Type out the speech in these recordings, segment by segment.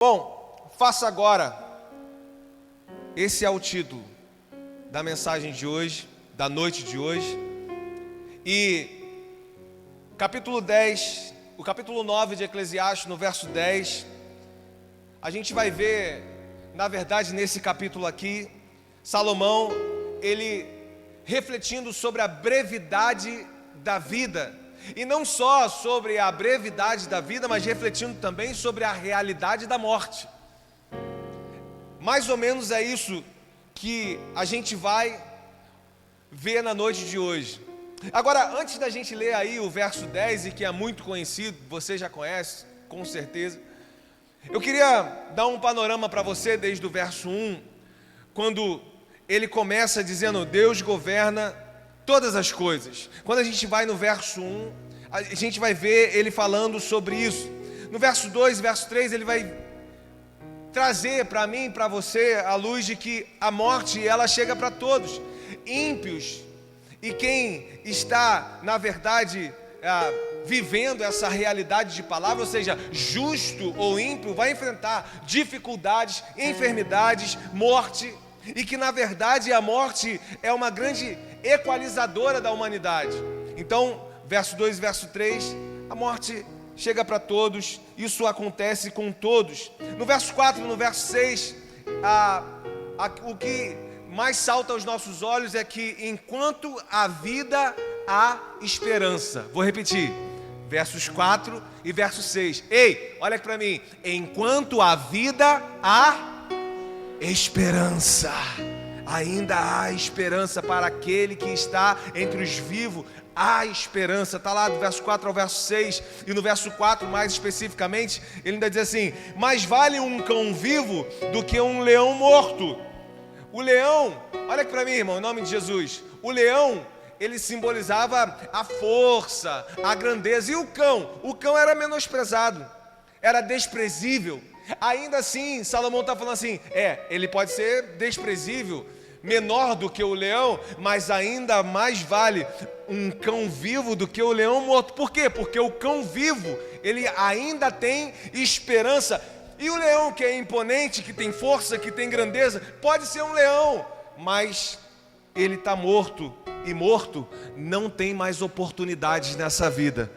Bom, faça agora. Esse é o título da mensagem de hoje, da noite de hoje. E capítulo 10, o capítulo 9 de Eclesiastes, no verso 10, a gente vai ver, na verdade, nesse capítulo aqui, Salomão, ele refletindo sobre a brevidade da vida. E não só sobre a brevidade da vida, mas refletindo também sobre a realidade da morte. Mais ou menos é isso que a gente vai ver na noite de hoje. Agora, antes da gente ler aí o verso 10, e que é muito conhecido, você já conhece, com certeza, eu queria dar um panorama para você desde o verso 1, quando ele começa dizendo: Deus governa todas as coisas. Quando a gente vai no verso 1, a gente vai ver ele falando sobre isso. No verso 2, verso 3, ele vai trazer para mim e para você a luz de que a morte, ela chega para todos, ímpios, e quem está, na verdade, vivendo essa realidade de palavra, ou seja, justo ou ímpio, vai enfrentar dificuldades, enfermidades, morte, e que na verdade a morte é uma grande equalizadora da humanidade. Então, verso 2 e verso 3, a morte chega para todos, isso acontece com todos. No verso 4 e no verso 6, o que mais salta aos nossos olhos é que enquanto há vida, há esperança. Vou repetir, versos 4 e verso 6. Ei, olha aqui para mim. Enquanto há vida, há esperança. Ainda há esperança para aquele que está entre os vivos. Há esperança, está lá do verso 4 ao verso 6. E no verso 4, mais especificamente, ele ainda diz assim: mais vale um cão vivo do que um leão morto. O leão, olha aqui para mim, irmão, em nome de Jesus. O leão, ele simbolizava a força, a grandeza. E o cão era menosprezado, era desprezível. Ainda assim, Salomão está falando assim: ele pode ser desprezível, menor do que o leão, mas ainda mais vale um cão vivo do que o leão morto. Por quê? Porque o cão vivo, ele ainda tem esperança. E o leão, que é imponente, que tem força, que tem grandeza, pode ser um leão, mas ele está morto, e morto não tem mais oportunidades nessa vida.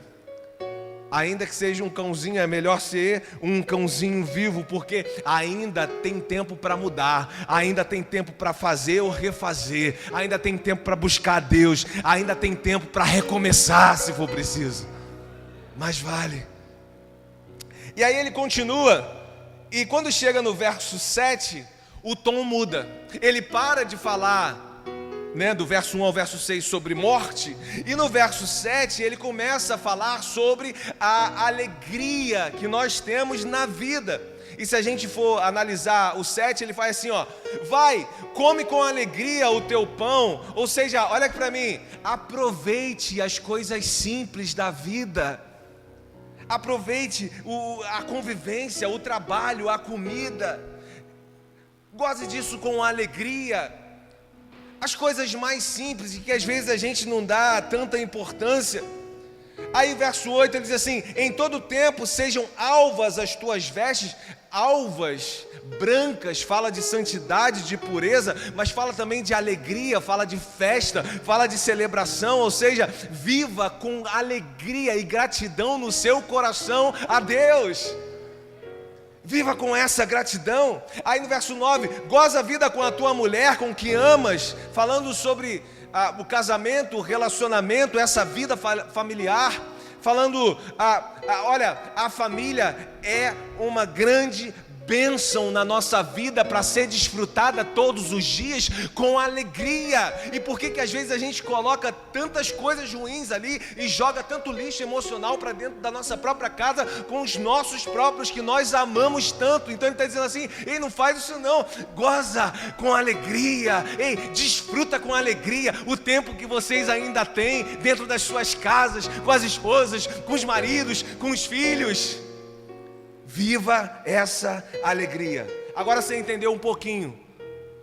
Ainda que seja um cãozinho, é melhor ser um cãozinho vivo, porque ainda tem tempo para mudar, ainda tem tempo para fazer ou refazer, ainda tem tempo para buscar a Deus, ainda tem tempo para recomeçar se for preciso. Mas vale. E aí ele continua, e quando chega no verso 7, o tom muda. Ele para de falar, do verso 1 ao verso 6 sobre morte, e no verso 7 ele começa a falar sobre a alegria que nós temos na vida. E se a gente for analisar o 7, ele faz assim, vai, come com alegria o teu pão. Ou seja, olha aqui para mim, aproveite as coisas simples da vida. Aproveite a convivência, o trabalho, a comida. Goze disso com alegria. As coisas mais simples e que às vezes a gente não dá tanta importância. Aí verso 8 ele diz assim: em todo tempo sejam alvas as tuas vestes. Alvas, brancas, fala de santidade, de pureza, mas fala também de alegria, fala de festa, fala de celebração. Ou seja, viva com alegria e gratidão no seu coração a Deus. Viva com essa gratidão. Aí no verso 9, goza a vida com a tua mulher, com que amas, falando sobre o casamento, o relacionamento, essa vida familiar, falando, olha, a família é uma grande bênção na nossa vida para ser desfrutada todos os dias com alegria. E por que às vezes a gente coloca tantas coisas ruins ali e joga tanto lixo emocional para dentro da nossa própria casa com os nossos próprios que nós amamos tanto? Então ele está dizendo assim: ei, não faz isso não, goza com alegria, ei, desfruta com alegria o tempo que vocês ainda têm dentro das suas casas, com as esposas, com os maridos, com os filhos. Viva essa alegria. Agora você entendeu um pouquinho.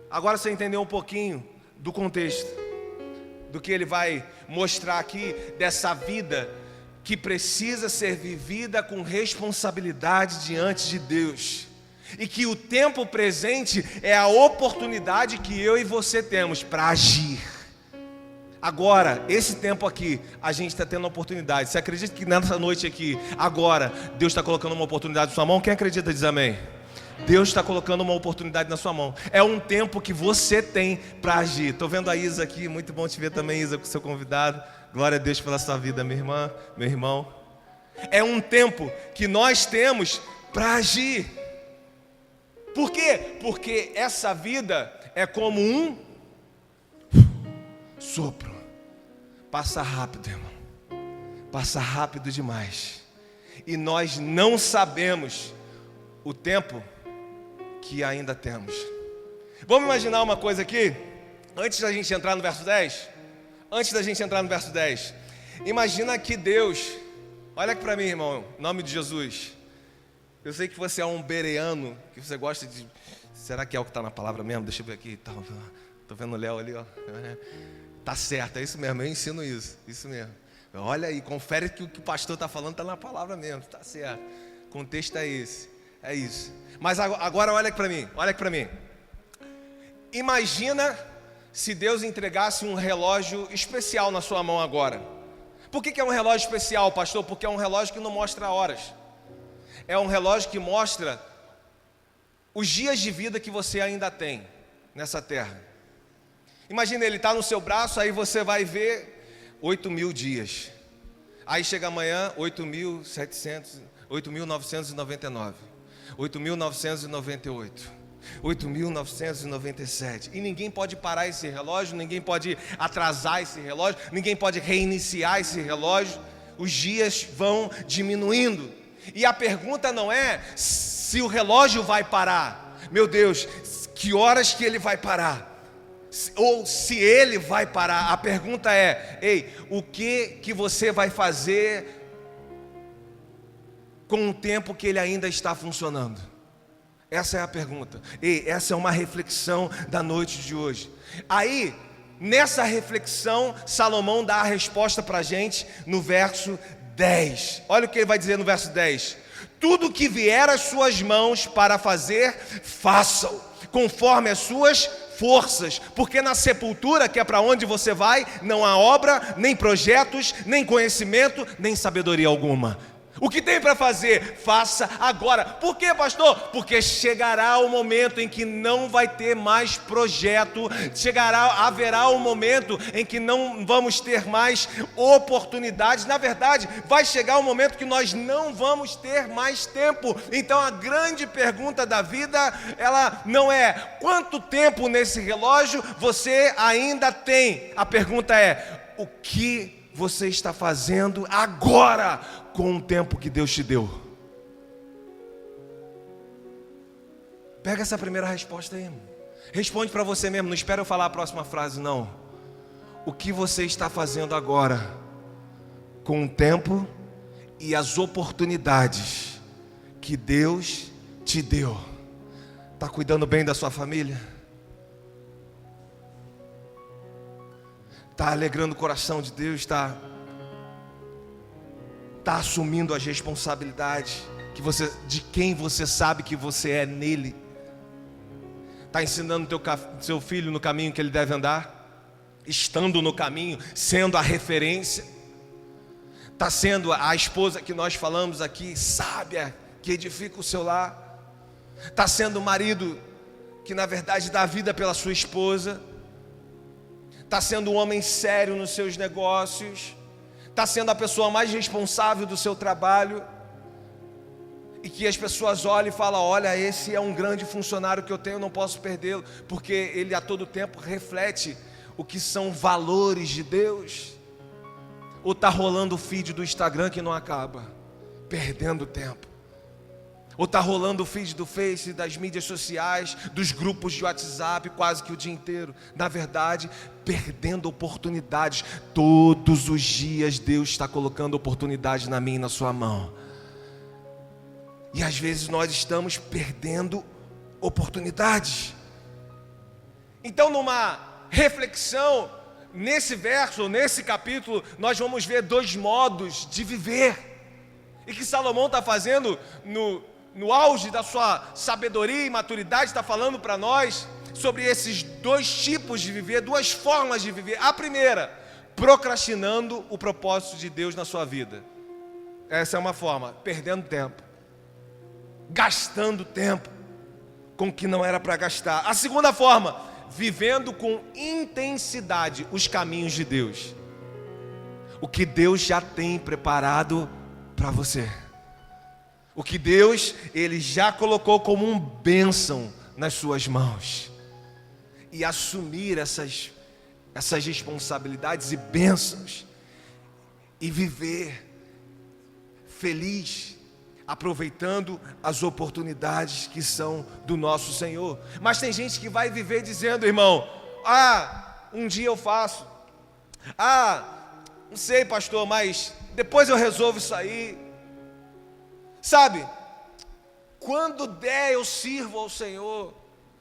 Agora você entendeu um pouquinho do contexto, do que ele vai mostrar aqui, dessa vida que precisa ser vivida com responsabilidade diante de Deus. E que o tempo presente é a oportunidade que eu e você temos para agir. Agora, esse tempo aqui, a gente está tendo uma oportunidade. Você acredita que nessa noite aqui, agora, Deus está colocando uma oportunidade na sua mão? Quem acredita diz amém. Deus está colocando uma oportunidade na sua mão. É um tempo que você tem para agir. Estou vendo a Isa aqui, muito bom te ver também, Isa, com o seu convidado. Glória a Deus pela sua vida, minha irmã, meu irmão. É um tempo que nós temos para agir. Por quê? Porque essa vida é como um sopro. Passa rápido, irmão. Passa rápido demais. E nós não sabemos o tempo que ainda temos. Vamos imaginar uma coisa aqui, antes da gente entrar no verso 10. Imagina que Deus, olha aqui para mim, irmão, em nome de Jesus. Eu sei que você é um bereano, que você gosta de... Será que é o que está na palavra mesmo? Deixa eu ver aqui. Estou vendo o Léo ali, ó. Tá certo, é isso mesmo, eu ensino isso mesmo. Olha aí, confere que o que o pastor está falando está na palavra mesmo, tá certo. O contexto é esse, é isso. Mas agora olha aqui para mim. Imagina se Deus entregasse um relógio especial na sua mão agora. Por que é um relógio especial, pastor? Porque é um relógio que não mostra horas. É um relógio que mostra os dias de vida que você ainda tem nessa terra. Imagina, ele está no seu braço, aí você vai ver 8.000 dias. Aí chega amanhã, 8.999, 8.998, 8.997. E ninguém pode parar esse relógio, ninguém pode atrasar esse relógio, ninguém pode reiniciar esse relógio. Os dias vão diminuindo. E a pergunta não é se o relógio vai parar. Meu Deus, que horas que ele vai parar? Ou se ele vai parar. A pergunta é: ei, o que você vai fazer com o tempo que ele ainda está funcionando? Essa é a pergunta. Ei, essa é uma reflexão da noite de hoje. Aí, nessa reflexão, Salomão dá a resposta para a gente no verso 10. Olha o que ele vai dizer no verso 10. Tudo que vier às suas mãos para fazer, façam, conforme as suas forças, porque na sepultura, que é para onde você vai, não há obra, nem projetos, nem conhecimento, nem sabedoria alguma. O que tem para fazer, faça agora. Por quê, pastor? Porque chegará o momento em que não vai ter mais projeto, haverá um momento em que não vamos ter mais oportunidades. Na verdade, vai chegar um momento que nós não vamos ter mais tempo. Então a grande pergunta da vida, ela não é quanto tempo nesse relógio você ainda tem. A pergunta é: o que você está fazendo agora com o tempo que Deus te deu? Pega essa primeira resposta aí, irmão. Responde para você mesmo, não espera eu falar a próxima frase, não. O que você está fazendo agora com o tempo e as oportunidades que Deus te deu? Está cuidando bem da sua família? Está alegrando o coração de Deus? Está assumindo as responsabilidades de quem você sabe que você é nele? Está ensinando seu filho no caminho que ele deve andar? Estando no caminho, sendo a referência? Está sendo a esposa que nós falamos aqui, sábia, que edifica o seu lar? Está sendo o marido que na verdade dá vida pela sua esposa? Está sendo um homem sério nos seus negócios? Está sendo a pessoa mais responsável do seu trabalho? E que as pessoas olham e falam: olha, esse é um grande funcionário que eu tenho, não posso perdê-lo, porque ele a todo tempo reflete o que são valores de Deus? Ou está rolando o feed do Instagram que não acaba, perdendo tempo? Ou está rolando o feed do Face, das mídias sociais, dos grupos de WhatsApp quase que o dia inteiro? Na verdade, perdendo oportunidades. Todos os dias Deus está colocando oportunidades na minha e na sua mão. E às vezes nós estamos perdendo oportunidades. Então, numa reflexão, nesse verso, nesse capítulo, nós vamos ver dois modos de viver. E que Salomão está fazendo no auge da sua sabedoria e maturidade, está falando para nós sobre esses dois tipos de viver, duas formas de viver. A primeira, procrastinando o propósito de Deus na sua vida. Essa é uma forma, perdendo tempo, gastando tempo com o que não era para gastar. A segunda forma, vivendo com intensidade os caminhos de Deus. O que Deus já tem preparado para você. O que Deus, Ele já colocou como um bênção nas suas mãos. E assumir essas responsabilidades e bênçãos. E viver feliz, aproveitando as oportunidades que são do nosso Senhor. Mas tem gente que vai viver dizendo, irmão, um dia eu faço. Não sei, pastor, mas depois eu resolvo isso aí. Sabe, quando der eu sirvo ao Senhor,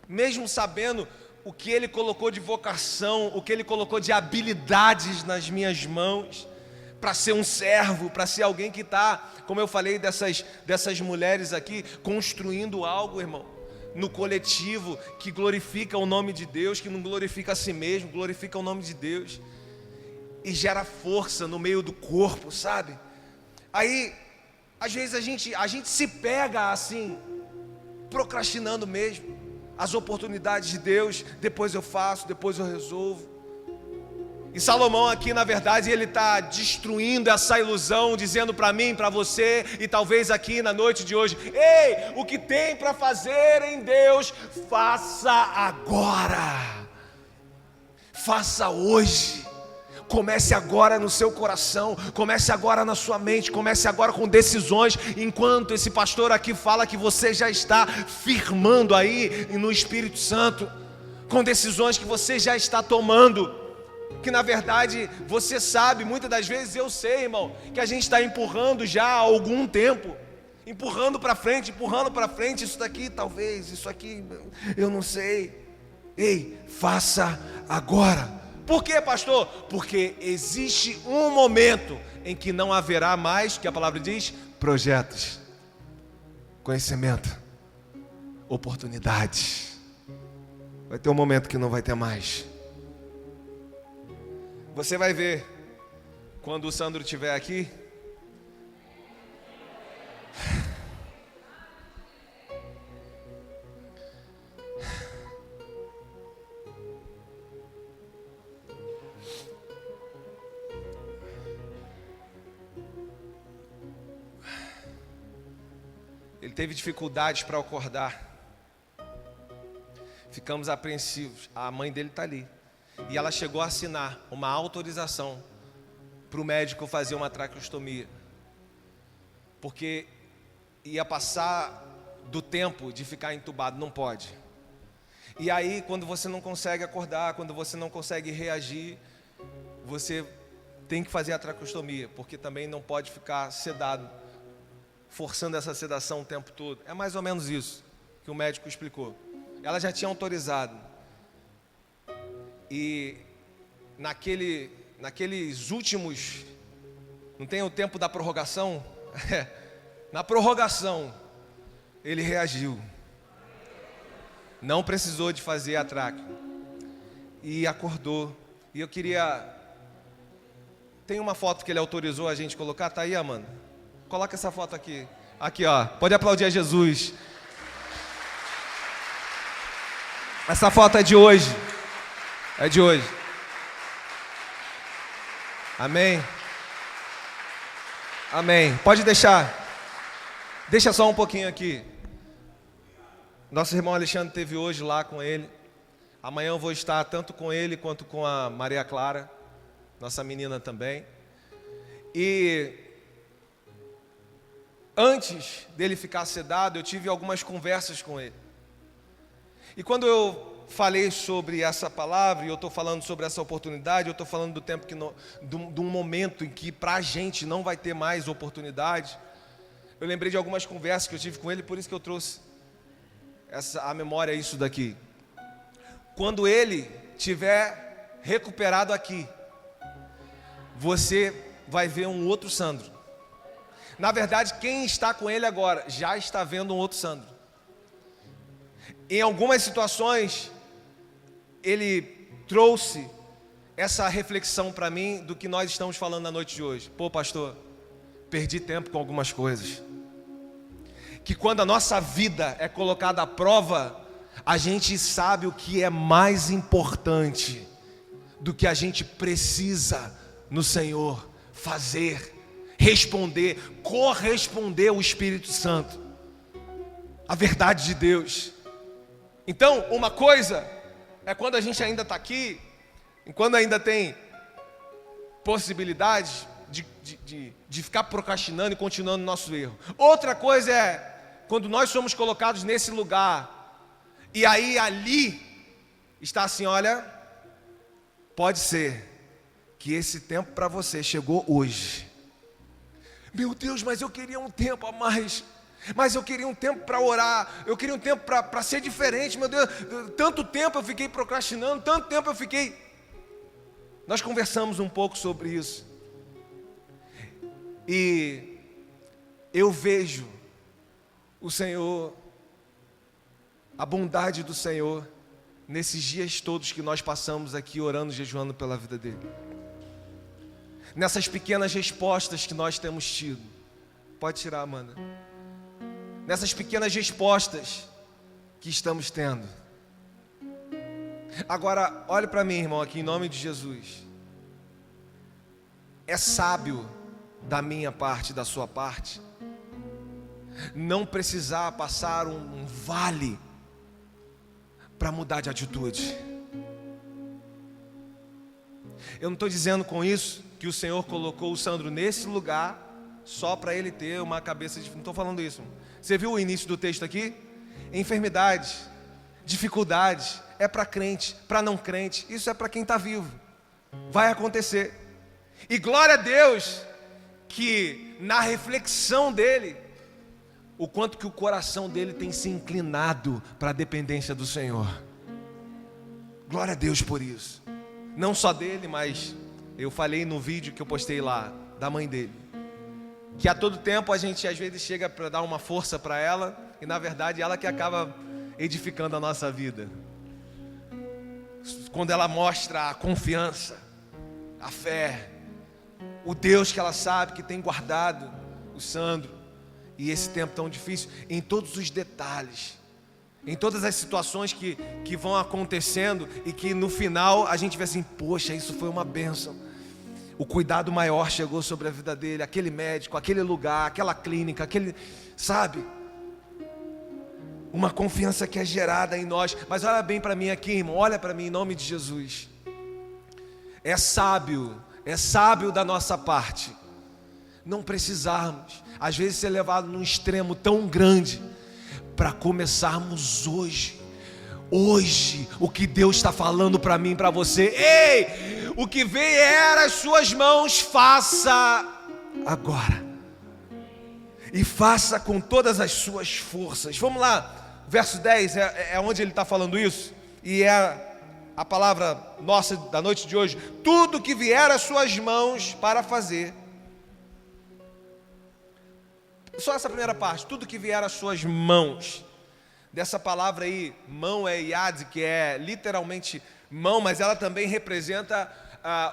mesmo sabendo o que Ele colocou de vocação, o que Ele colocou de habilidades nas minhas mãos, para ser um servo, para ser alguém que está, como eu falei dessas mulheres aqui, construindo algo, irmão, no coletivo, que glorifica o nome de Deus, que não glorifica a si mesmo, glorifica o nome de Deus, e gera força no meio do corpo, sabe? Aí, às vezes a gente se pega assim, procrastinando mesmo, as oportunidades de Deus, depois eu faço, depois eu resolvo. E Salomão aqui, na verdade, ele está destruindo essa ilusão, dizendo para mim, para você, e talvez aqui na noite de hoje, ei, o que tem para fazer em Deus, faça agora, faça hoje. Comece agora no seu coração, comece agora na sua mente, comece agora com decisões, enquanto esse pastor aqui fala que você já está firmando aí no Espírito Santo, com decisões que você já está tomando, que na verdade você sabe, muitas das vezes eu sei, irmão, que a gente está empurrando já há algum tempo, empurrando para frente, isso daqui talvez, isso aqui eu não sei. Ei, faça agora. Por quê, pastor? Porque existe um momento em que não haverá mais, que a palavra diz, projetos, conhecimento, oportunidades. Vai ter um momento que não vai ter mais. Você vai ver, quando o Sandro estiver aqui, ele teve dificuldades para acordar. Ficamos apreensivos. A mãe dele está ali. E ela chegou a assinar uma autorização para o médico fazer uma traqueostomia. Porque ia passar do tempo de ficar entubado, não pode. E aí, quando você não consegue acordar, quando você não consegue reagir, você tem que fazer a traqueostomia, porque também não pode ficar sedado, forçando essa sedação o tempo todo. É mais ou menos isso que o médico explicou. Ela já tinha autorizado. E naqueles últimos, não tem o tempo da prorrogação? Na prorrogação, ele reagiu. Não precisou de fazer a traque. E acordou. E eu queria... Tem uma foto que ele autorizou a gente colocar? Tá aí, Amanda? Coloca essa foto aqui. Aqui, ó. Pode aplaudir a Jesus. Essa foto é de hoje. É de hoje. Amém. Amém. Pode deixar. Deixa só um pouquinho aqui. Nosso irmão Alexandre esteve hoje lá com ele. Amanhã eu vou estar tanto com ele quanto com a Maria Clara, nossa menina também. E antes dele ficar sedado, eu tive algumas conversas com ele. E quando eu falei sobre essa palavra, e eu estou falando sobre essa oportunidade, eu estou falando do tempo de um momento em que para a gente não vai ter mais oportunidade. Eu lembrei de algumas conversas que eu tive com ele, por isso que eu trouxe a memória isso daqui. Quando ele tiver recuperado aqui, você vai ver um outro Sandro. Na verdade, quem está com ele agora já está vendo um outro Sandro. Em algumas situações, ele trouxe essa reflexão para mim do que nós estamos falando na noite de hoje. Pô, pastor, perdi tempo com algumas coisas. Que quando a nossa vida é colocada à prova, a gente sabe o que é mais importante do que a gente precisa no Senhor fazer, responder, corresponder ao Espírito Santo, a verdade de Deus. Então, uma coisa é quando a gente ainda está aqui, e quando ainda tem possibilidade de ficar procrastinando e continuando no nosso erro. Outra coisa é quando nós somos colocados nesse lugar, e aí ali está assim, olha, pode ser que esse tempo para você chegou hoje. Meu Deus, mas eu queria um tempo a mais. Mas eu queria um tempo para orar. Eu queria um tempo para ser diferente. Meu Deus, tanto tempo eu fiquei procrastinando. Tanto tempo eu fiquei... Nós conversamos um pouco sobre isso. E eu vejo o Senhor, a bondade do Senhor, nesses dias todos que nós passamos aqui orando, jejuando pela vida dele. Nessas pequenas respostas que nós temos tido. Pode tirar, Amanda. Nessas pequenas respostas que estamos tendo. Agora, olhe para mim, irmão, aqui em nome de Jesus. É sábio da minha parte, da sua parte, não precisar passar um vale para mudar de atitude. Eu não estou dizendo com isso que o Senhor colocou o Sandro nesse lugar só para ele ter uma cabeça de... Não estou falando isso. Você viu o início do texto aqui? Enfermidade, dificuldade, é para crente, para não crente. Isso é para quem está vivo. Vai acontecer. E glória a Deus que na reflexão dele, o quanto que o coração dele tem se inclinado para a dependência do Senhor. Glória a Deus por isso. Não só dele, mas eu falei no vídeo que eu postei lá, da mãe dele, que a todo tempo a gente às vezes chega para dar uma força para ela, e na verdade ela que acaba edificando a nossa vida. Quando ela mostra a confiança, a fé, o Deus que ela sabe que tem guardado o Sandro, e esse tempo tão difícil, em todos os detalhes, em todas as situações que vão acontecendo, e que no final a gente vê assim, poxa, isso foi uma bênção. O cuidado maior chegou sobre a vida dele, aquele médico, aquele lugar, aquela clínica, aquele, sabe? Uma confiança que é gerada em nós. Mas olha bem para mim aqui, irmão, olha para mim em nome de Jesus. É sábio da nossa parte não precisarmos, às vezes, ser levado num extremo tão grande, para começarmos hoje, o que Deus está falando para mim, para você. Ei, o que vier às suas mãos, faça agora, e faça com todas as suas forças. Vamos lá, verso 10 é onde ele está falando isso, e é a palavra nossa da noite de hoje. Tudo que vier às suas mãos para fazer. Só essa primeira parte, tudo que vier às suas mãos. Dessa palavra aí, mão é yad, que é literalmente mão, mas ela também representa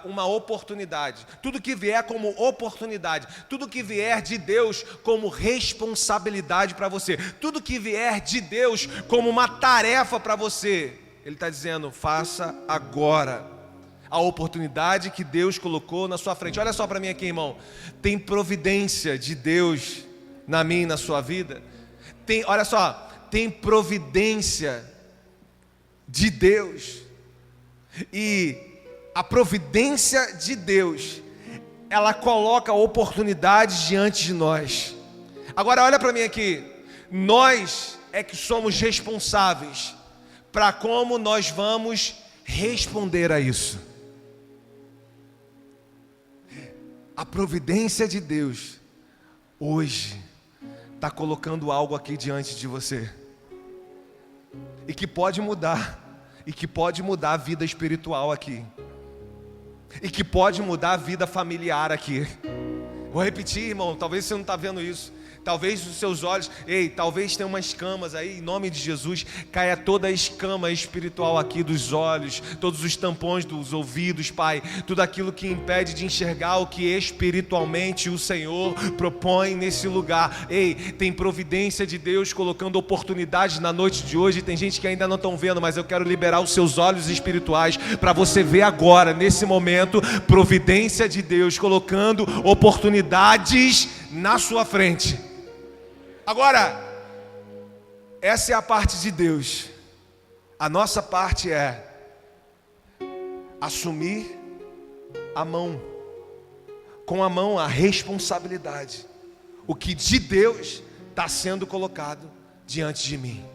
uma oportunidade. Tudo que vier como oportunidade, tudo que vier de Deus como responsabilidade para você, tudo que vier de Deus como uma tarefa para você, Ele está dizendo, faça agora a oportunidade que Deus colocou na sua frente. Olha só para mim aqui, irmão, tem providência de Deus na minha e na sua vida. Olha só, tem providência de Deus, e a providência de Deus, ela coloca oportunidades diante de nós. Agora olha para mim aqui, nós é que somos responsáveis para como nós vamos responder a isso. A providência de Deus hoje está colocando algo aqui diante de você, e que pode mudar, e que pode mudar a vida espiritual aqui, e que pode mudar a vida familiar aqui. Vou repetir, irmão, talvez você não está vendo isso. Talvez os seus olhos, talvez tenha umas escamas aí, em nome de Jesus, caia toda a escama espiritual aqui dos olhos, todos os tampões dos ouvidos, Pai, tudo aquilo que impede de enxergar o que espiritualmente o Senhor propõe nesse lugar. Tem providência de Deus colocando oportunidades na noite de hoje, tem gente que ainda não estão vendo, mas eu quero liberar os seus olhos espirituais para você ver agora, nesse momento, providência de Deus colocando oportunidades na sua frente. Agora, essa é a parte de Deus. A nossa parte é assumir a mão, com a mão a responsabilidade. O que de Deus está sendo colocado diante de mim.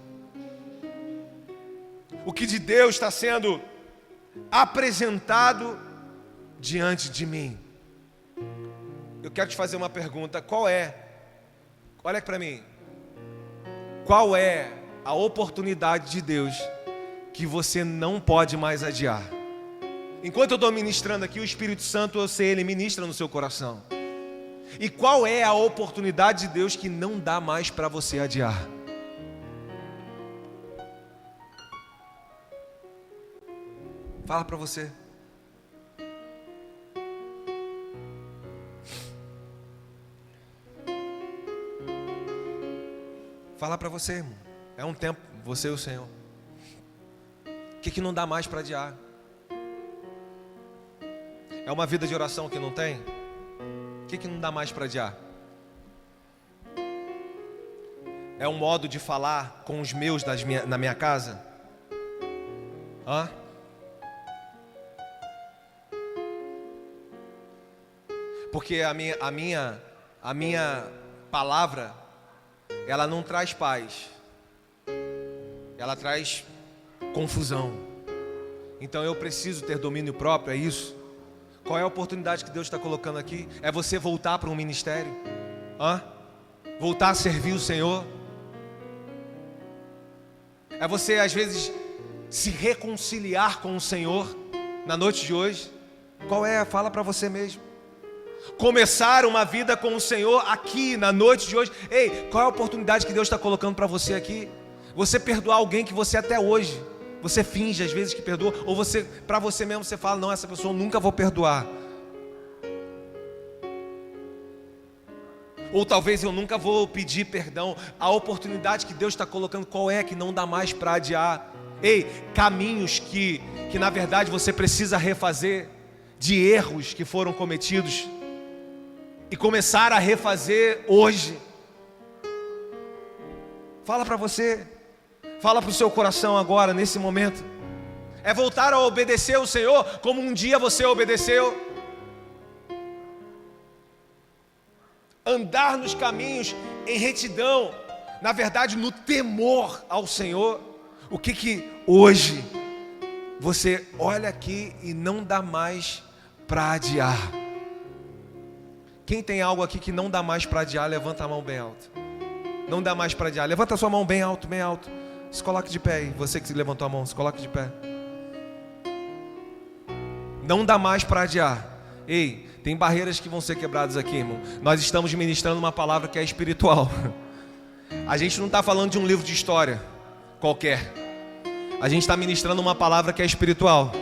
O que de Deus está sendo apresentado diante de mim. Eu quero te fazer uma pergunta, olha para mim, qual é a oportunidade de Deus que você não pode mais adiar? Enquanto eu estou ministrando aqui, o Espírito Santo, eu sei, ele ministra no seu coração. E qual é a oportunidade de Deus que não dá mais para você adiar? Fala para você. Fala para você, irmão. É um tempo, você e o Senhor. O que não dá mais para adiar? É uma vida de oração que não tem? O que não dá mais para adiar? É um modo de falar com os meus na minha casa? Hã? Porque a minha palavra, ela não traz paz, ela traz confusão. Então eu preciso ter domínio próprio, é isso? Qual é a oportunidade que Deus está colocando aqui? É você voltar para um ministério? Voltar a servir o Senhor? É você às vezes se reconciliar com o Senhor na noite de hoje? Qual é? Fala para você mesmo. Começar uma vida com o Senhor aqui na noite de hoje. Qual é a oportunidade que Deus está colocando para você aqui? Você perdoar alguém que você até hoje, você finge às vezes que perdoa, ou você, para você mesmo, você fala, não, essa pessoa eu nunca vou perdoar. Ou talvez eu nunca vou pedir perdão. A oportunidade que Deus está colocando, qual é que não dá mais para adiar? Caminhos que na verdade você precisa refazer, de erros que foram cometidos, e começar a refazer hoje. Fala para você, fala para o seu coração agora, nesse momento. É voltar a obedecer o Senhor como um dia você obedeceu. Andar nos caminhos em retidão, na verdade no temor ao Senhor. O que hoje você olha aqui e não dá mais para adiar? Quem tem algo aqui que não dá mais para adiar, levanta a mão bem alto. Não dá mais para adiar, levanta a sua mão bem alto, bem alto. Se coloque de pé aí, você que levantou a mão, se coloque de pé. Não dá mais para adiar. Tem barreiras que vão ser quebradas aqui, irmão. Nós estamos ministrando uma palavra que é espiritual. A gente não está falando de um livro de história qualquer. A gente está ministrando uma palavra que é espiritual.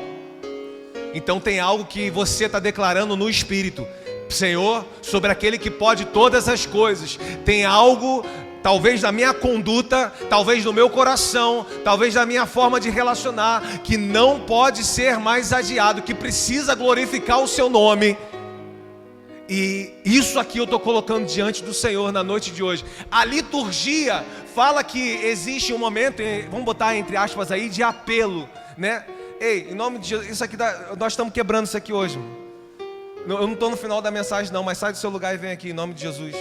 Então tem algo que você está declarando no Espírito. Senhor, sobre aquele que pode todas as coisas. Tem algo, talvez da minha conduta, talvez do meu coração, talvez da minha forma de relacionar, que não pode ser mais adiado, que precisa glorificar o seu nome. E isso aqui eu estou colocando diante do Senhor na noite de hoje. A liturgia fala que existe um momento, vamos botar entre aspas aí, de apelo, né? Em nome de Jesus, isso aqui nós estamos quebrando isso aqui hoje. Eu não estou no final da mensagem não, mas sai do seu lugar e vem aqui, em nome de Jesus.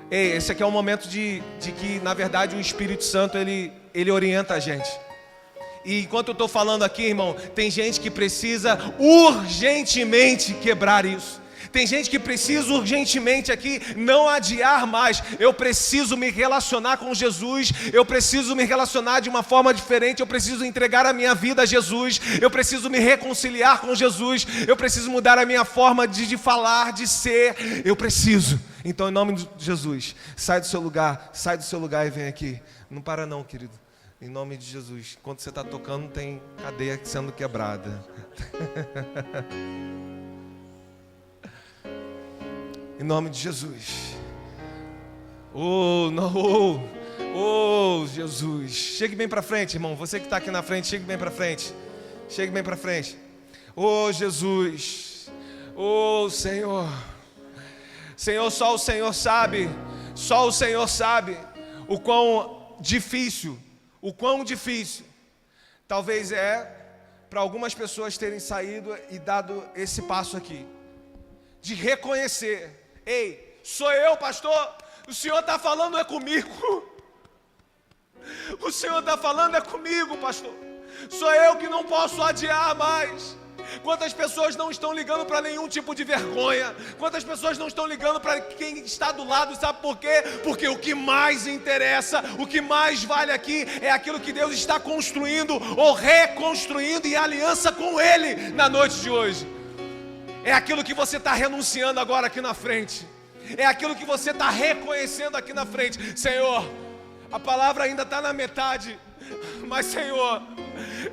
Esse aqui é um momento de que, na verdade, o Espírito Santo, ele orienta a gente. E enquanto eu estou falando aqui, irmão, tem gente que precisa urgentemente quebrar isso. Tem gente que precisa urgentemente aqui não adiar mais. Eu preciso me relacionar com Jesus. Eu preciso me relacionar de uma forma diferente. Eu preciso entregar a minha vida a Jesus. Eu preciso me reconciliar com Jesus. Eu preciso mudar a minha forma de falar, de ser. Eu preciso. Então, em nome de Jesus, sai do seu lugar e vem aqui. Não para não, querido. Em nome de Jesus. Enquanto você está tocando, tem cadeia sendo quebrada. Em nome de Jesus. Oh, Jesus. Chegue bem para frente, irmão. Você que está aqui na frente, chegue bem para frente. Chegue bem para frente. Oh, Jesus. Oh, Senhor. Senhor, só o Senhor sabe o quão difícil talvez é para algumas pessoas terem saído e dado esse passo aqui, de reconhecer: ei, sou eu, pastor, o Senhor está falando é comigo, o Senhor está falando é comigo, pastor, sou eu que não posso adiar mais. Quantas pessoas não estão ligando para nenhum tipo de vergonha? Quantas pessoas não estão ligando para quem está do lado? Sabe por quê? Porque o que mais interessa, o que mais vale aqui é aquilo que Deus está construindo ou reconstruindo em aliança com Ele na noite de hoje. É aquilo que você está renunciando agora aqui na frente. É aquilo que você está reconhecendo aqui na frente. Senhor, a palavra ainda está na metade, mas Senhor,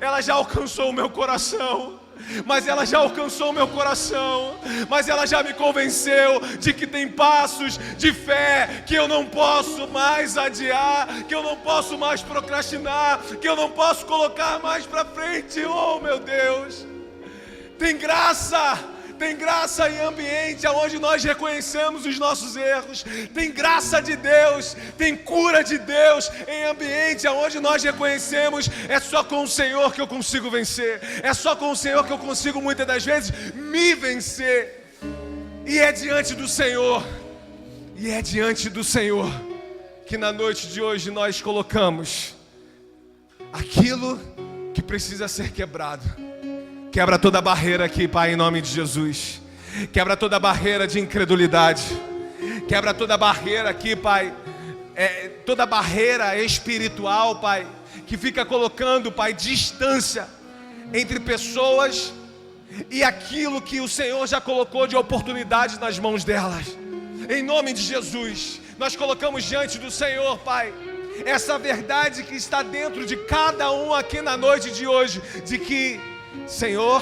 ela já alcançou o meu coração. Mas ela já alcançou o meu coração. Mas ela já me convenceu de que tem passos de fé que eu não posso mais adiar, que eu não posso mais procrastinar, que eu não posso colocar mais para frente. Oh, meu Deus, tem graça em ambiente onde nós reconhecemos os nossos erros. Tem graça de Deus, tem cura de Deus em ambiente onde nós reconhecemos: é só com o Senhor que eu consigo vencer. É só com o Senhor que eu consigo muitas das vezes me vencer. E é diante do Senhor que na noite de hoje nós colocamos aquilo que precisa ser quebrado. Quebra toda barreira aqui, Pai, em nome de Jesus. Quebra toda barreira de incredulidade. Quebra toda barreira aqui, Pai. Toda barreira espiritual, Pai, que fica colocando, Pai, distância entre pessoas e aquilo que o Senhor já colocou de oportunidade nas mãos delas. Em nome de Jesus, nós colocamos diante do Senhor, Pai, essa verdade que está dentro de cada um aqui na noite de hoje, de que, Senhor,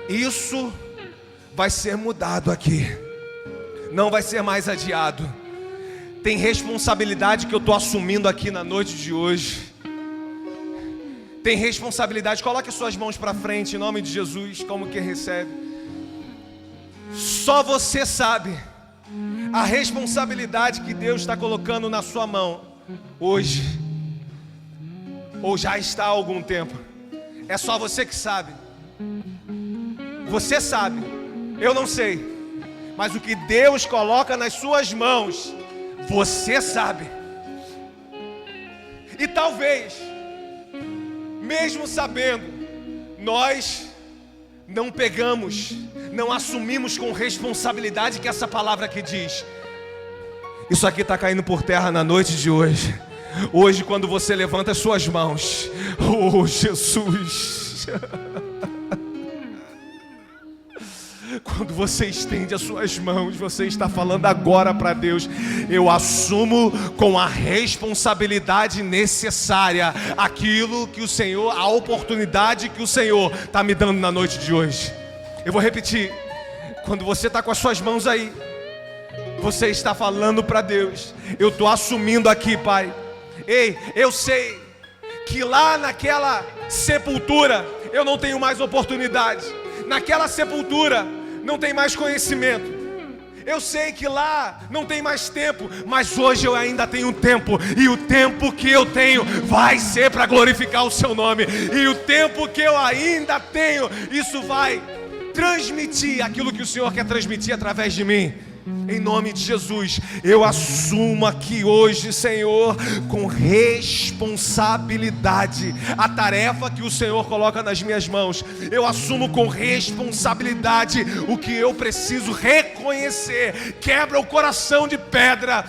isso vai ser mudado aqui, não vai ser mais adiado. Tem responsabilidade que eu estou assumindo aqui na noite de hoje. Tem responsabilidade. Coloque suas mãos para frente, em nome de Jesus, como que recebe. Só você sabe a responsabilidade que Deus está colocando na sua mão hoje, ou já está há algum tempo. É só você que sabe. Você sabe, eu não sei. Mas o que Deus coloca nas suas mãos, você sabe. E talvez, mesmo sabendo, nós não pegamos, não assumimos com responsabilidade que essa palavra aqui diz. Isso aqui está caindo por terra na noite de hoje. Hoje, quando você levanta as suas mãos, oh Jesus, quando você estende as suas mãos, você está falando agora para Deus: eu assumo com a responsabilidade necessária aquilo que o Senhor, a oportunidade que o Senhor está me dando na noite de hoje. Eu vou repetir: quando você está com as suas mãos aí, você está falando para Deus: eu estou assumindo aqui, Pai. Ei, eu sei que lá naquela sepultura eu não tenho mais oportunidade. Naquela sepultura não tem mais conhecimento. Eu sei que lá não tem mais tempo, mas hoje eu ainda tenho tempo. E o tempo que eu tenho vai ser para glorificar o seu nome. E o tempo que eu ainda tenho, isso vai transmitir aquilo que o Senhor quer transmitir através de mim. Em nome de Jesus, eu assumo aqui hoje, Senhor, com responsabilidade a tarefa que o Senhor coloca nas minhas mãos. Eu assumo com responsabilidade o que eu preciso reconhecer. Quebra o coração de pedra,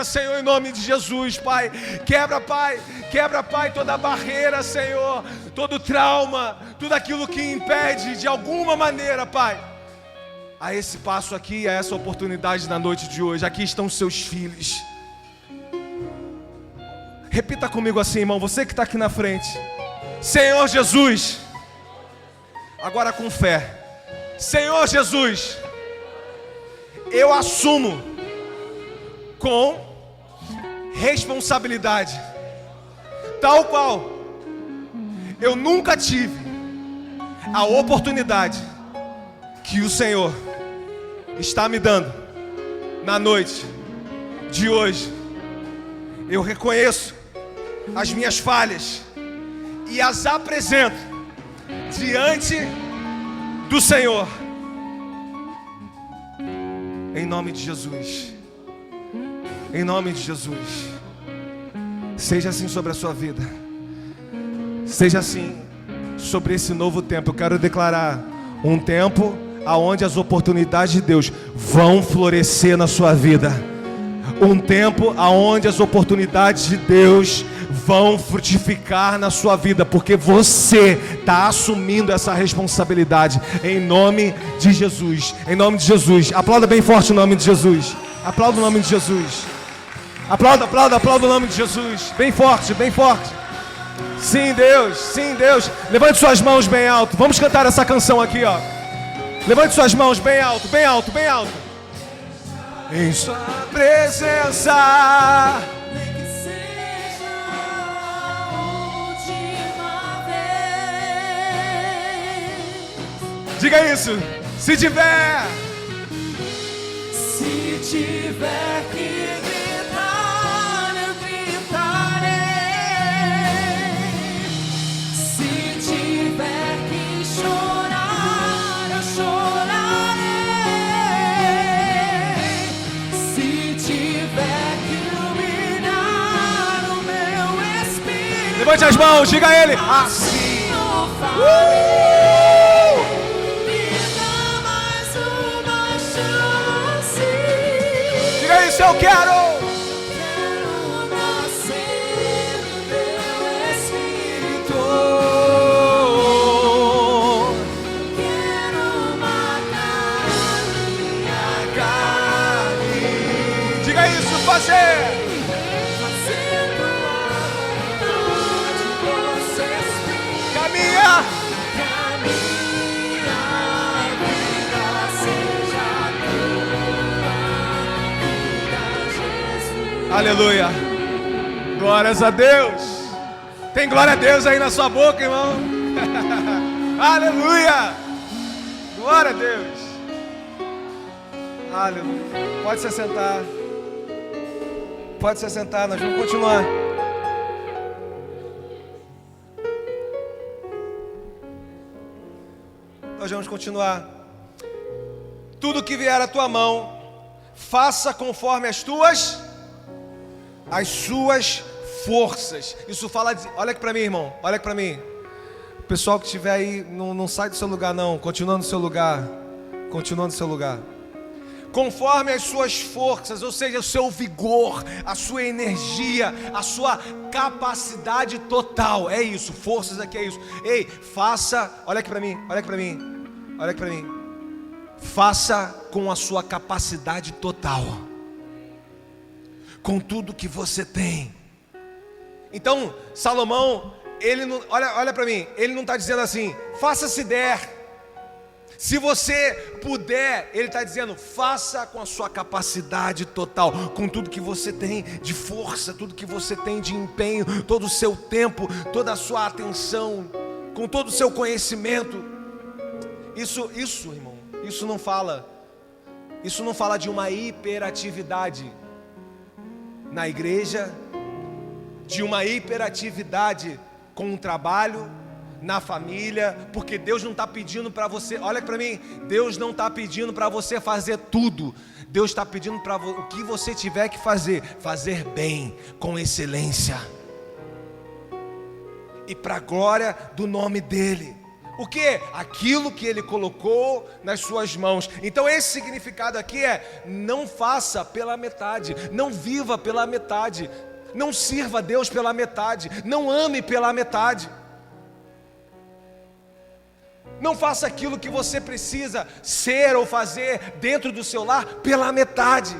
Senhor, em nome de Jesus, Pai. Quebra, Pai, toda a barreira, Senhor, todo trauma, tudo aquilo que impede de alguma maneira, Pai, a esse passo aqui, a essa oportunidade na noite de hoje. Aqui estão os seus filhos. Repita comigo assim, irmão, você que está aqui na frente. Senhor Jesus, agora com fé. Senhor Jesus, eu assumo com responsabilidade, tal qual eu nunca tive a oportunidade que o Senhor está me dando na noite de hoje. Eu reconheço as minhas falhas e as apresento diante do Senhor, em nome de Jesus. Em nome de Jesus. Seja assim sobre a sua vida, seja assim sobre esse novo tempo. Eu quero declarar um tempo aonde as oportunidades de Deus vão florescer na sua vida. Um tempo aonde as oportunidades de Deus vão frutificar na sua vida, porque você está assumindo essa responsabilidade, em nome de Jesus. Em nome de Jesus. Aplauda bem forte o nome de Jesus. Aplauda o nome de Jesus. Aplauda o nome de Jesus. Bem forte, bem forte. Sim, Deus, sim, Deus. Levante suas mãos bem alto. Vamos cantar essa canção aqui, ó. Levante suas mãos bem alto, bem alto, bem alto. Em sua presença, Nem que seja a última vez. diga isso. Se tiver que gritar, eu gritarei. Se tiver que chorar, eu chorarei. Se tiver que humilhar o meu espírito, levante as mãos, diga a Ele. Assim eu farei. Me dá mais uma chance. diga isso, eu quero. Quero nascer do teu espírito. Quero matar minha carne. Diga isso, fazer. Fazer tua vontade, você espírito. Caminha. Que a minha vida seja tua vida, Jesus. Aleluia. Glórias a Deus. Tem glória a Deus aí na sua boca, irmão. Aleluia. Glória a Deus. Aleluia. Pode se sentar. Pode se sentar, nós vamos continuar. Nós vamos continuar. Tudo que vier à tua mão, faça conforme as suas forças. Isso fala de... Olha aqui para mim, irmão. Olha aqui para mim. O pessoal que estiver aí, não sai do seu lugar não. Continua no seu lugar. Continua no seu lugar. Conforme as suas forças, ou seja, o seu vigor, a sua energia, a sua capacidade total. É isso, forças aqui é isso. Ei, faça, olha aqui para mim, olha aqui para mim, olha aqui para mim. Faça com a sua capacidade total, com tudo que você tem. Então, Salomão, ele não, olha para mim, ele não está dizendo assim, faça se der. Se você puder, ele está dizendo, faça com a sua capacidade total, com tudo que você tem de força, tudo que você tem de empenho, todo o seu tempo, toda a sua atenção, com todo o seu conhecimento. Isso, irmão, isso não fala de uma hiperatividade na igreja, de uma hiperatividade com o trabalho, na família, porque Deus não está pedindo para você, olha para mim, Deus não está pedindo para você fazer tudo, Deus está pedindo para o que você tiver que fazer, fazer bem, com excelência, e para a glória do nome dEle. O que? Aquilo que Ele colocou nas suas mãos. Então esse significado aqui é: não faça pela metade, não viva pela metade, não sirva a Deus pela metade, não ame pela metade. Não faça aquilo que você precisa ser ou fazer dentro do seu lar pela metade.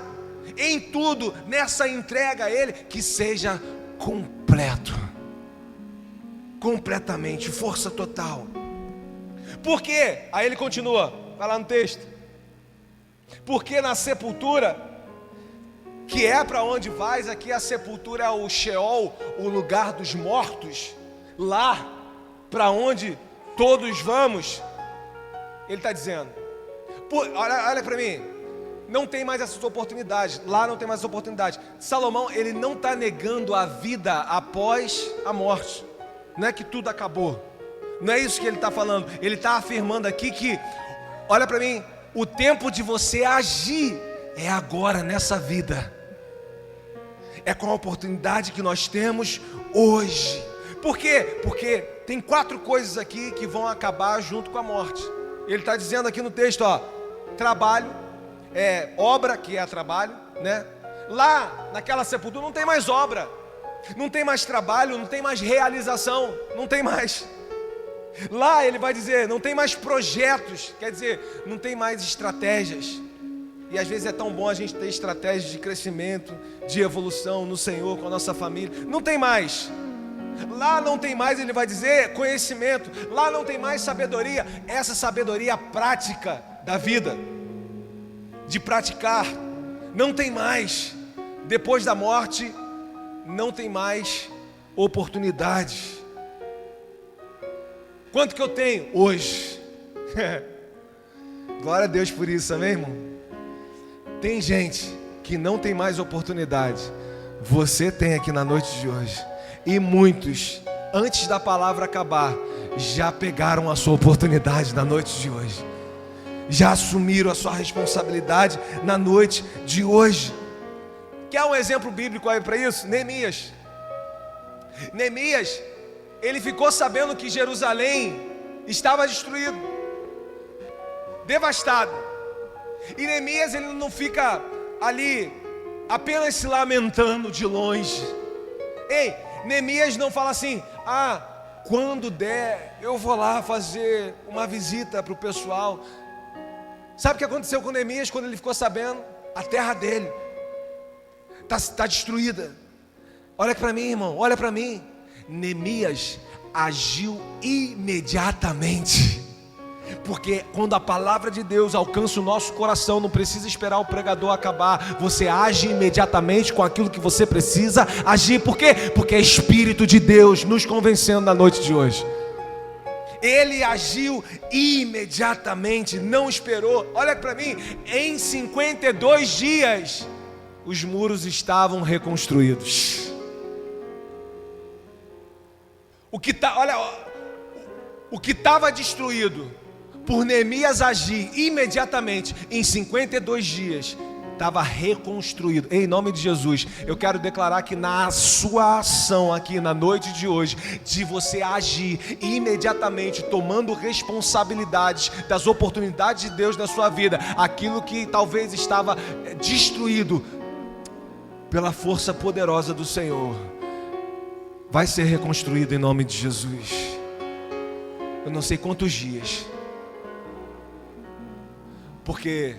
Em tudo, nessa entrega a Ele, que seja completo, completamente, força total. Por quê? Aí ele continua, vai lá no texto. Porque na sepultura, que é para onde vais, aqui a sepultura é o Sheol, o lugar dos mortos, lá para onde todos vamos. Ele está dizendo, olha para mim, não tem mais essas oportunidades, lá não tem mais essa oportunidade. Salomão, ele não está negando a vida após a morte, não é que tudo acabou, não é isso que ele está falando. Ele está afirmando aqui que, olha para mim, o tempo de você agir é agora, nessa vida, é com a oportunidade que nós temos hoje. Por quê? Porque tem 4 coisas aqui que vão acabar junto com a morte. Ele está dizendo aqui no texto, ó, trabalho, obra, que é trabalho, né? Lá naquela sepultura não tem mais obra, não tem mais trabalho, não tem mais realização, não tem mais. Lá ele vai dizer, não tem mais projetos, quer dizer, não tem mais estratégias. E às vezes é tão bom a gente ter estratégias de crescimento, de evolução no Senhor, com a nossa família. Não tem mais. Lá não tem mais, ele vai dizer, conhecimento. Lá não tem mais sabedoria, essa sabedoria prática da vida, de praticar. Não tem mais. Depois da morte, não tem mais oportunidades. Quanto que eu tenho? Hoje. Glória a Deus por isso, amém, irmão? Tem gente que não tem mais oportunidade. Você tem aqui na noite de hoje. E muitos, antes da palavra acabar, já pegaram a sua oportunidade na noite de hoje. Já assumiram a sua responsabilidade na noite de hoje. Quer um exemplo bíblico aí para isso? Neemias. Neemias, ele ficou sabendo que Jerusalém estava destruído, devastado. E Neemias, ele não fica ali apenas se lamentando de longe. Ei, Neemias não fala assim, quando der eu vou lá fazer uma visita para o pessoal. Sabe o que aconteceu com Neemias quando ele ficou sabendo? A terra dele está destruída. Olha para mim, irmão, olha para mim. Neemias agiu imediatamente. Porque quando a palavra de Deus alcança o nosso coração, não precisa esperar o pregador acabar. Você age imediatamente com aquilo que você precisa agir. Por quê? Porque é Espírito de Deus nos convencendo na noite de hoje. Ele agiu imediatamente, não esperou. Olha para mim, em 52 dias os muros estavam reconstruídos. O que estava destruído, por Neemias agir imediatamente, em 52 dias, estava reconstruído. Em nome de Jesus, eu quero declarar que na sua ação aqui na noite de hoje, de você agir imediatamente, tomando responsabilidades das oportunidades de Deus na sua vida, aquilo que talvez estava destruído, pela força poderosa do Senhor, vai ser reconstruído em nome de Jesus. Eu não sei quantos dias, porque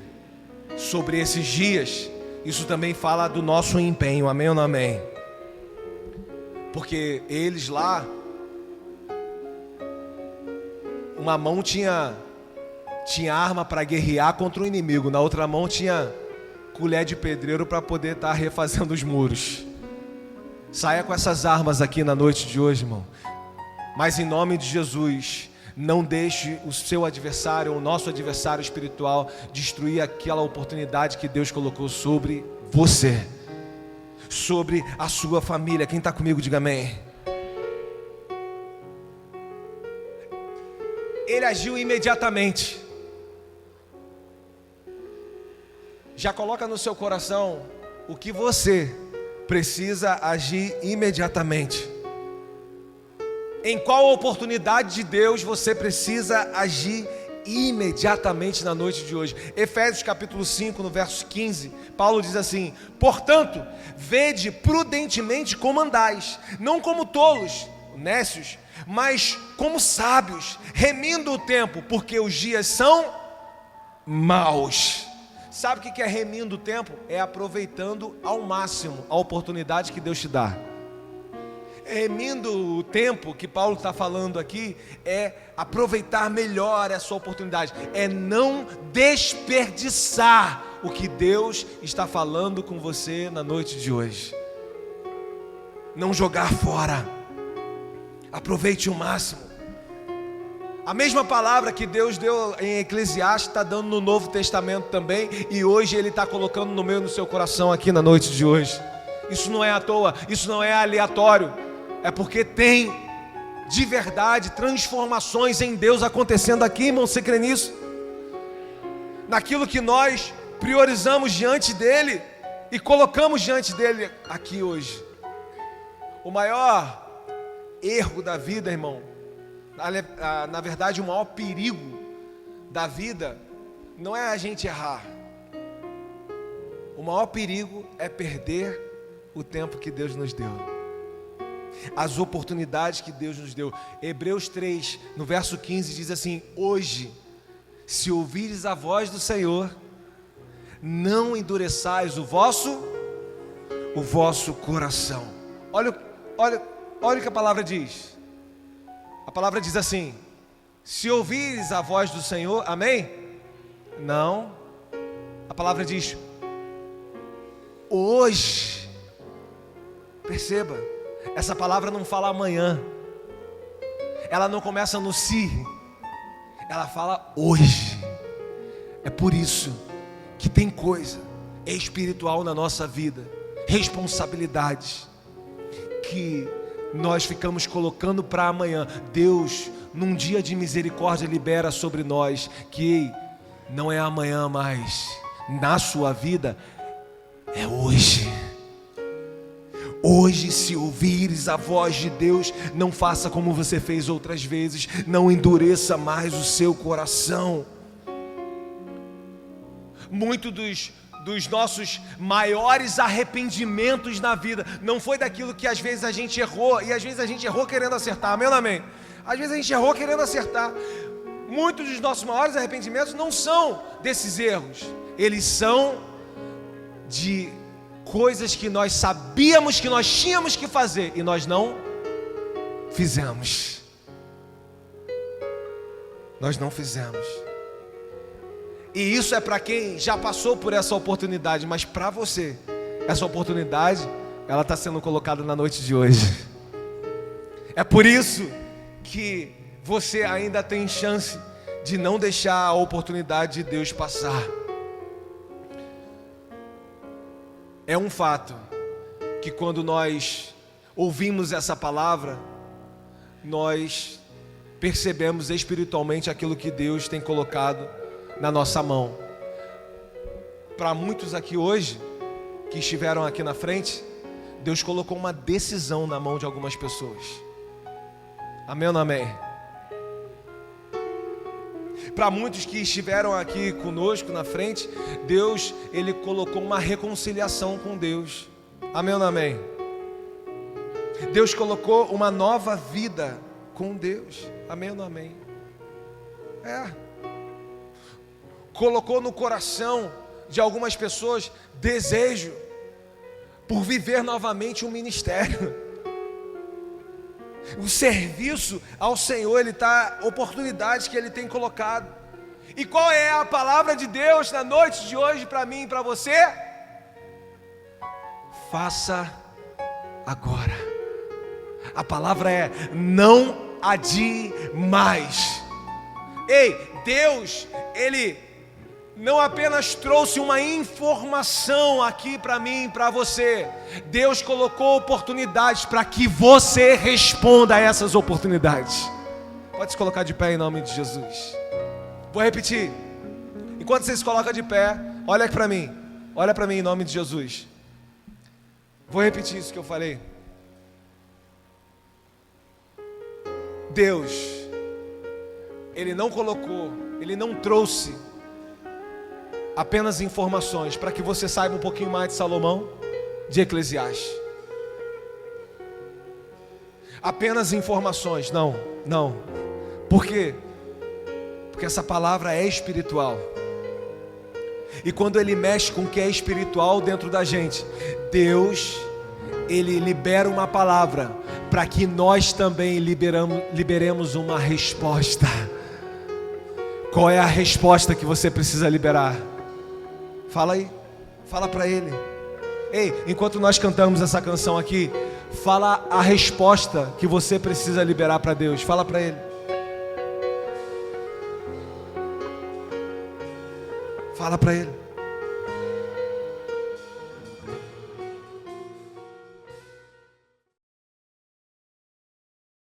sobre esses dias, isso também fala do nosso empenho, amém ou não amém? Porque eles lá, uma mão tinha arma para guerrear contra o inimigo, na outra mão tinha colher de pedreiro para poder estar refazendo os muros. Saia com essas armas aqui na noite de hoje, irmão. Mas em nome de Jesus, não deixe o seu adversário, o nosso adversário espiritual, destruir aquela oportunidade que Deus colocou sobre você, sobre a sua família. Quem está comigo, diga amém. ele agiu imediatamente. Já coloca no seu coração o que você precisa agir imediatamente. Em qual oportunidade de Deus você precisa agir imediatamente na noite de hoje? Efésios capítulo 5, no verso 15, Paulo diz assim: portanto, vede prudentemente como andais, não como tolos, nécios, mas como sábios, remindo o tempo, porque os dias são maus. Sabe o que é remindo o tempo? É aproveitando ao máximo a oportunidade que Deus te dá. Remindo o tempo que Paulo está falando aqui é aproveitar melhor essa oportunidade, é não desperdiçar o que Deus está falando com você na noite de hoje. Não jogar fora, aproveite o máximo. A mesma palavra que Deus deu em Eclesiastes está dando no Novo Testamento também, e hoje Ele está colocando no meu e no seu coração aqui na noite de hoje. Isso não é à toa, isso não é aleatório, é porque tem de verdade transformações em Deus acontecendo aqui, irmão. Você crê nisso? Naquilo que nós priorizamos diante dEle e colocamos diante dEle aqui hoje. O maior erro da vida, irmão, na verdade, o maior perigo da vida não é a gente errar. O maior perigo é perder o tempo que Deus nos deu, as oportunidades que Deus nos deu. Hebreus 3, no verso 15, diz assim: hoje, se ouvires a voz do Senhor, não endureçais o vosso coração. Olha o que a palavra diz. A palavra diz assim: se ouvires a voz do Senhor, amém? Não. A palavra diz hoje. Perceba, essa palavra não fala amanhã. Ela não começa no se. Ela fala hoje. É por isso que tem coisa espiritual na nossa vida, responsabilidades, que nós ficamos colocando para amanhã. Deus, num dia de misericórdia, libera sobre nós que não é amanhã mais. Na sua vida é hoje. Hoje, se ouvires a voz de Deus, não faça como você fez outras vezes. Não endureça mais o seu coração. Muito dos nossos maiores arrependimentos na vida não foi daquilo que às vezes a gente errou, e às vezes a gente errou querendo acertar, amém ou não amém? Às vezes a gente errou querendo acertar. Muitos dos nossos maiores arrependimentos não são desses erros, eles são de coisas que nós sabíamos que nós tínhamos que fazer e nós não fizemos. Nós não fizemos. E isso é para quem já passou por essa oportunidade, mas para você, essa oportunidade, ela está sendo colocada na noite de hoje. É por isso que você ainda tem chance de não deixar a oportunidade de Deus passar. É um fato que quando nós ouvimos essa palavra, nós percebemos espiritualmente aquilo que Deus tem colocado na nossa mão. Para muitos aqui hoje, que estiveram aqui na frente, Deus colocou uma decisão na mão de algumas pessoas. Amém ou não amém? Para muitos que estiveram aqui conosco na frente, Deus, Ele colocou uma reconciliação com Deus. Amém ou não amém? Deus colocou uma nova vida com Deus. Amém ou não amém? Colocou no coração de algumas pessoas desejo por viver novamente um ministério. O serviço ao Senhor, Ele está, oportunidades que Ele tem colocado. E qual é a palavra de Deus na noite de hoje para mim e para você? Faça agora. A palavra é: não adie mais. Ei, Deus, Ele não apenas trouxe uma informação aqui para mim e para você. Deus colocou oportunidades para que você responda a essas oportunidades. Pode se colocar de pé em nome de Jesus. Vou repetir. Enquanto você se coloca de pé, olha aqui para mim. Olha para mim em nome de Jesus. Vou repetir isso que eu falei. Deus, Ele não colocou, Ele não trouxe apenas informações para que você saiba um pouquinho mais de Salomão, de Eclesiastes. Apenas informações, não. Por quê? Porque essa palavra é espiritual. E quando Ele mexe com o que é espiritual dentro da gente, Deus, Ele libera uma palavra para que nós também liberemos uma resposta. Qual é a resposta que você precisa liberar? Fala aí, fala para Ele. Ei, enquanto nós cantamos essa canção aqui, fala a resposta que você precisa liberar para Deus. Fala para Ele. Fala para Ele.